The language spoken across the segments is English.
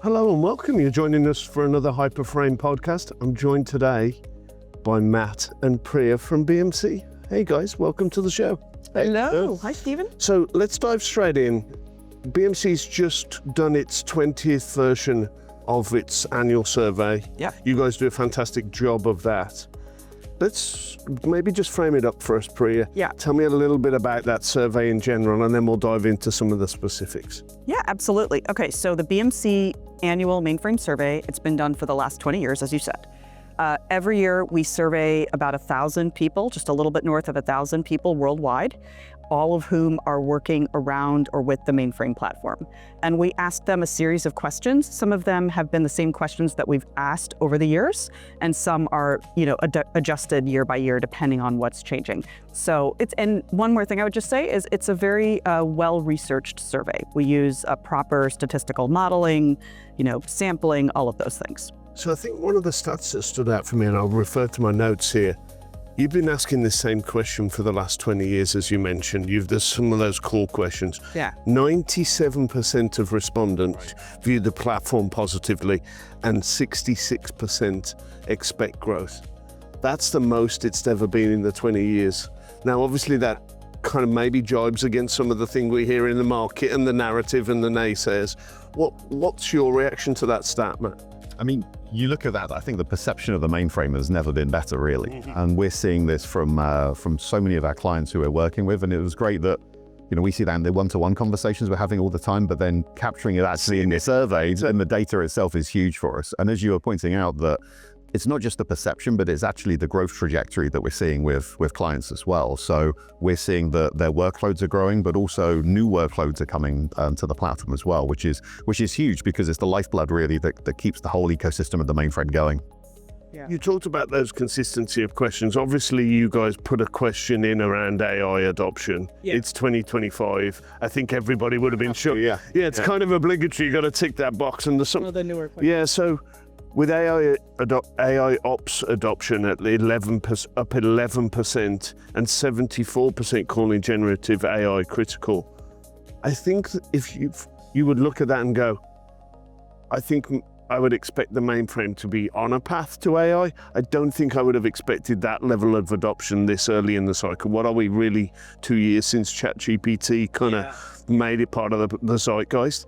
Hello and welcome. You're joining us for another HyperFRAME podcast. I'm joined today by Matt and Priya from BMC. Hey guys, welcome to the show. Hello. Hi, Steven. So let's dive straight in. BMC's just done its 20th version of its annual survey. Yeah. You guys do a fantastic job of that. Let's maybe just frame it up for us, Priya. Yeah. Tell me a little bit about that survey in general, and then we'll dive into some of the specifics. Yeah, absolutely. Okay, so the BMC Annual Mainframe Survey, it's been done for the last 20 years, as you said. Every year we survey about 1,000 people, just a little bit north of 1,000 people worldwide, all of whom are working around or with the mainframe platform. And we ask them a series of questions. Some of them have been the same questions that we've asked over the years, and some are, adjusted year by year depending on what's changing. So and one more thing I would just say is it's a very well-researched survey. We use proper statistical modeling, sampling, all of those things. So I think one of the stats that stood out for me, and I'll refer to my notes here, you've been asking this same question for the last 20 years, as you mentioned. There's some of those core questions. Yeah. 97% of respondents view the platform positively, and 66% expect growth. That's the most it's ever been in the 20 years. Now, obviously that kind of maybe jibes against some of the thing we hear in the market and the narrative and the naysayers. What's your reaction to that stat, Matt? I mean, you look at that, I think the perception of the mainframe has never been better, really. Mm-hmm. And we're seeing this from so many of our clients who we're working with. And it was great that, we see that in the one-to-one conversations we're having all the time, but then capturing it actually in the surveys and the data itself is huge for us. And as you were pointing out, that it's not just the perception, but it's actually the growth trajectory that we're seeing with clients as well. So we're seeing that their workloads are growing, but also new workloads are coming to the platform as well, which is huge because it's the lifeblood really that keeps the whole ecosystem of the mainframe going. Yeah. You talked about those consistency of questions. Obviously, you guys put a question in around AI adoption. Yeah. It's 2025. I think everybody would have been sure. Yeah. Yeah, it's kind of obligatory. You got to tick that box. And there's some. One of the newer questions. Yeah, so with AIOps adoption at 11%, up 11%, and 74% calling generative AI critical, I think that if you would look at that and go, I think I would expect the mainframe to be on a path to AI. I don't think I would have expected that level of adoption this early in the cycle. What are we really 2 years since ChatGPT kind of made it part of the zeitgeist?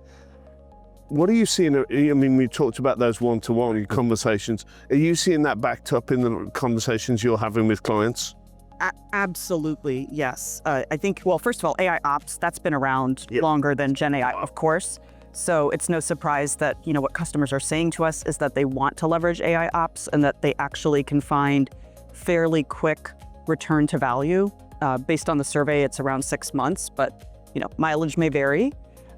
What are you seeing? I mean, we talked about those one-to-one conversations. Are you seeing that backed up in the conversations you're having with clients? Absolutely, yes. I think, well, first of all, AIOps, that's been around longer than Gen AI, of course. So it's no surprise that, what customers are saying to us is that they want to leverage AIOps and that they actually can find fairly quick return to value. Based on the survey, it's around 6 months, but, mileage may vary.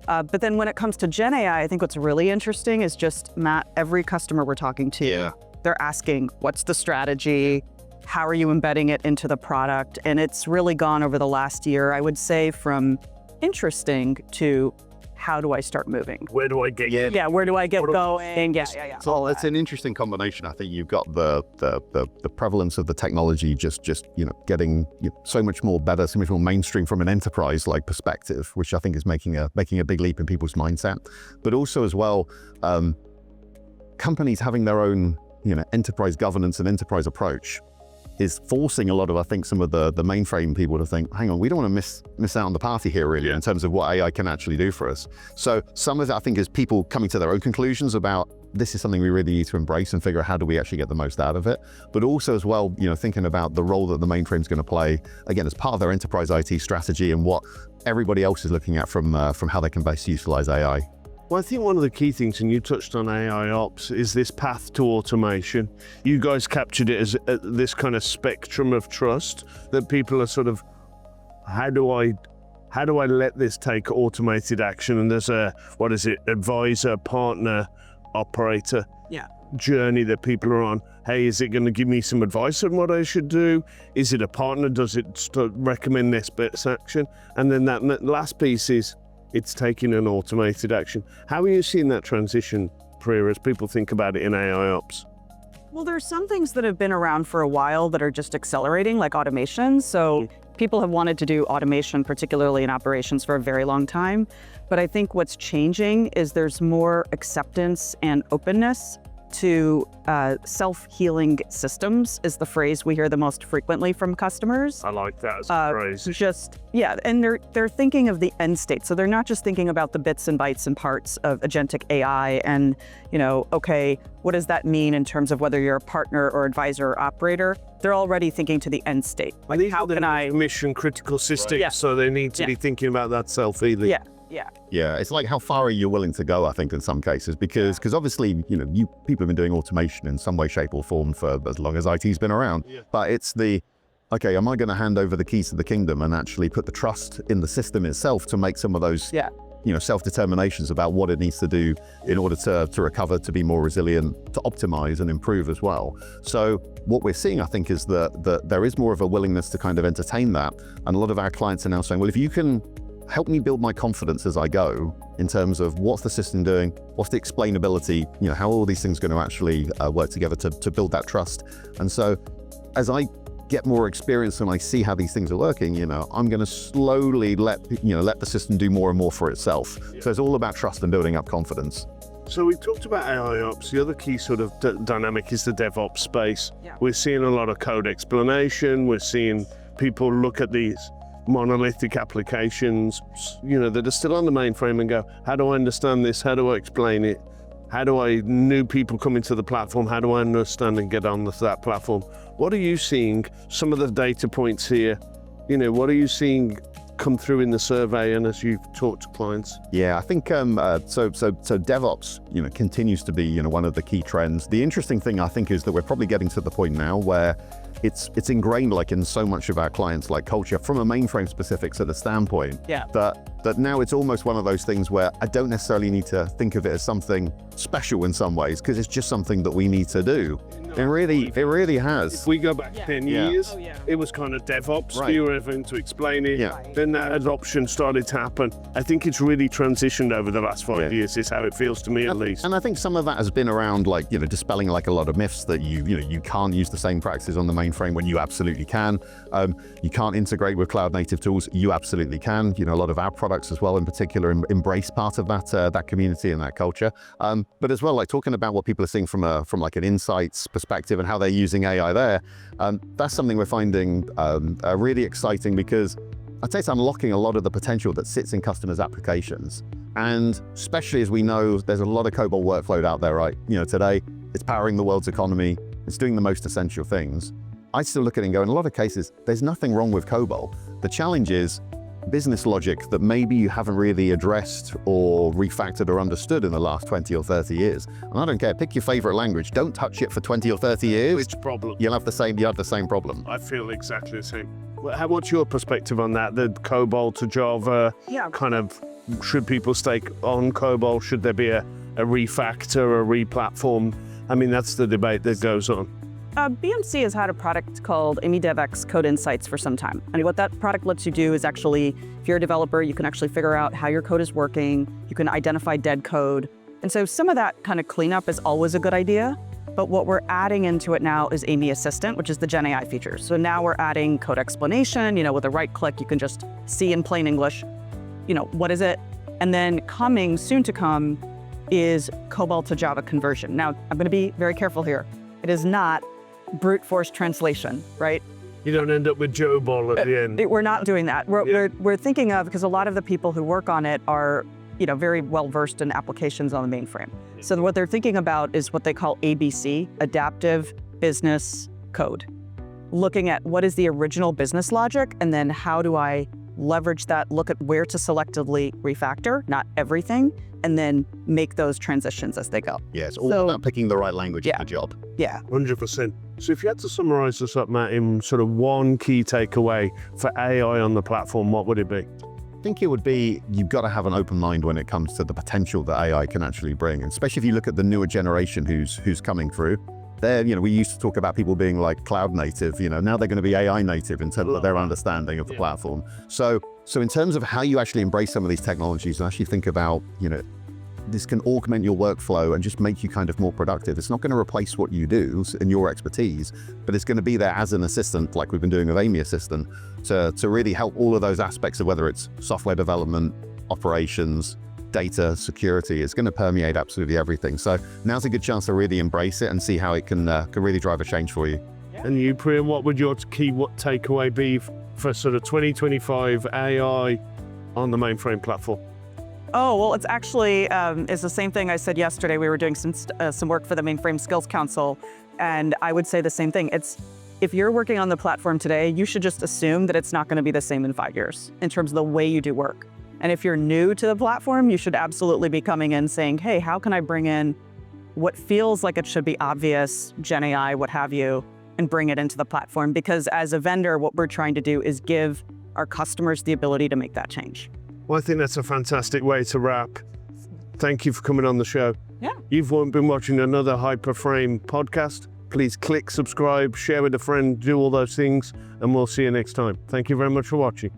But then when it comes to Gen AI, I think what's really interesting is just, Matt, every customer we're talking to, they're asking, what's the strategy? How are you embedding it into the product? And it's really gone over the last year, I would say, from interesting to how do I start moving? Where do I get? Yeah, where do I get going? Yeah. So it's an interesting combination. I think you've got the prevalence of the technology just getting so much more better, so much more mainstream from an enterprise like perspective, which I think is making a big leap in people's mindset. But also as well, companies having their own enterprise governance and enterprise approach is forcing a lot of, I think, some of the mainframe people to think, hang on, we don't want to miss out on the party here really in terms of what AI can actually do for us. So some of it, I think, is people coming to their own conclusions about this is something we really need to embrace and figure out how do we actually get the most out of it. But also as well, thinking about the role that the mainframe is going to play, again, as part of their enterprise IT strategy and what everybody else is looking at from how they can best utilize AI. Well, I think one of the key things, and you touched on AIOps, is this path to automation. You guys captured it as this kind of spectrum of trust that people are sort of, how do I let this take automated action? And there's advisor, partner, operator journey that people are on. Hey, is it going to give me some advice on what I should do? Is it a partner? Does it recommend this best action? And then that last piece is, it's taking an automated action. How are you seeing that transition, Priya, as people think about it in AIOps? Well, there's some things that have been around for a while that are just accelerating, like automation. So people have wanted to do automation, particularly in operations, for a very long time. But I think what's changing is there's more acceptance and openness to self-healing systems is the phrase we hear the most frequently from customers. I like that as a phrase. And they're thinking of the end state. So they're not just thinking about the bits and bytes and parts of agentic AI and, okay, what does that mean in terms of whether you're a partner or advisor or operator? They're already thinking to the end state. Like, how can I mission critical systems? Yeah. So they need to be thinking about that self-healing. Yeah, it's like how far are you willing to go, I think, in some cases, because obviously, people have been doing automation in some way, shape or form for as long as IT's been around. Yeah. But it's okay, am I going to hand over the keys to the kingdom and actually put the trust in the system itself to make some of those, self-determinations about what it needs to do in order to recover, to be more resilient, to optimize and improve as well. So what we're seeing, I think, is that there is more of a willingness to kind of entertain that. And a lot of our clients are now saying, well, if you can help me build my confidence as I go in terms of what's the system doing, what's the explainability, how are all these things going to actually work together to build that trust. And so as I get more experience and I see how these things are working, I'm going to slowly let the system do more and more for itself. Yeah. So it's all about trust and building up confidence. So we talked about AIOps. The other key sort of dynamic is the DevOps space. Yeah. We're seeing a lot of code explanation. We're seeing people look at these monolithic applications, that are still on the mainframe and go, how do I understand this? How do I explain it? How do new people come into the platform? How do I understand and get on that platform? What are you seeing? Some of the data points here, what are you seeing come through in the survey and as you've talked to clients? Yeah, I think so DevOps, continues to be, one of the key trends. The interesting thing, I think, is that we're probably getting to the point now where it's ingrained, like in so much of our clients, like culture, from a mainframe specific sort of standpoint. Yeah. That now it's almost one of those things where I don't necessarily need to think of it as something special in some ways, because it's just something that we need to do. It really has. If we go back 10 years, it was kind of DevOps. Right. You were having to explain it. Yeah. Then that adoption started to happen. I think it's really transitioned over the last 5 years, is how it feels to me, at least. And I think some of that has been around, like, dispelling like a lot of myths that you can't use the same practices on the mainframe when you absolutely can. You can't integrate with cloud native tools. You absolutely can. A lot of our products as well, in particular, embrace part of that community and that culture. But as well, like talking about what people are seeing from like an insights perspective and how they're using AI there, that's something we're finding really exciting, because I'd say it's unlocking a lot of the potential that sits in customers' applications. And especially as we know, there's a lot of COBOL workload out there, right? Today, it's powering the world's economy. It's doing the most essential things. I still look at it and go, in a lot of cases, there's nothing wrong with COBOL. The challenge is business logic that maybe you haven't really addressed or refactored or understood in the last 20 or 30 years. And I don't care, pick your favorite language. Don't touch it for 20 or 30 years. Which problem? You'll have the same problem. I feel exactly the same. What's your perspective on that? The COBOL to Java, kind of, should people stay on COBOL? Should there be a refactor, a replatform? I mean, that's the debate that goes on. BMC has had a product called AMI DevX Code Insights for some time. And what that product lets you do is actually, if you're a developer, you can actually figure out how your code is working. You can identify dead code. And so some of that kind of cleanup is always a good idea. But what we're adding into it now is AMI Assistant, which is the Gen AI features. So now we're adding code explanation, with a right click, you can just see in plain English, what is it? And then soon to come is COBOL to Java conversion. Now, I'm going to be very careful here. It is not brute force translation, right? You don't end up with JOBOL at the end. We're not doing that. We're thinking of, because a lot of the people who work on it are, very well versed in applications on the mainframe. So what they're thinking about is what they call ABC, adaptive business code. Looking at what is the original business logic, and then how do I leverage that, look at where to selectively refactor, not everything, and then make those transitions as they go. Yeah, it's all about picking the right language for the job. Yeah. 100%. So if you had to summarize this up, Matt, in sort of one key takeaway for AI on the platform, what would it be? I think it would be, you've got to have an open mind when it comes to the potential that AI can actually bring. And especially if you look at the newer generation who's coming through. We used to talk about people being like cloud native, now they're going to be AI native in terms of their understanding of the platform. So in terms of how you actually embrace some of these technologies and actually think about, this can augment your workflow and just make you kind of more productive. It's not going to replace what you do and your expertise, but it's going to be there as an assistant, like we've been doing with AMI Assistant, to really help all of those aspects of whether it's software development, operations, data, security. It's going to permeate absolutely everything. So now's a good chance to really embrace it and see how it can really drive a change for you. And you, Priya, what would your key takeaway be for sort of 2025 AI on the mainframe platform? Oh, well, it's actually it's the same thing I said yesterday. We were doing some work for the Mainframe Skills Council, and I would say the same thing. It's, if you're working on the platform today, you should just assume that it's not going to be the same in 5 years in terms of the way you do work. And if you're new to the platform, you should absolutely be coming in saying, hey, how can I bring in what feels like it should be obvious, Gen AI, what have you, and bring it into the platform? Because as a vendor, what we're trying to do is give our customers the ability to make that change. Well, I think that's a fantastic way to wrap. Thank you for coming on the show. Yeah. You've been watching another HyperFRAME podcast. Please click subscribe, share with a friend, do all those things, and we'll see you next time. Thank you very much for watching.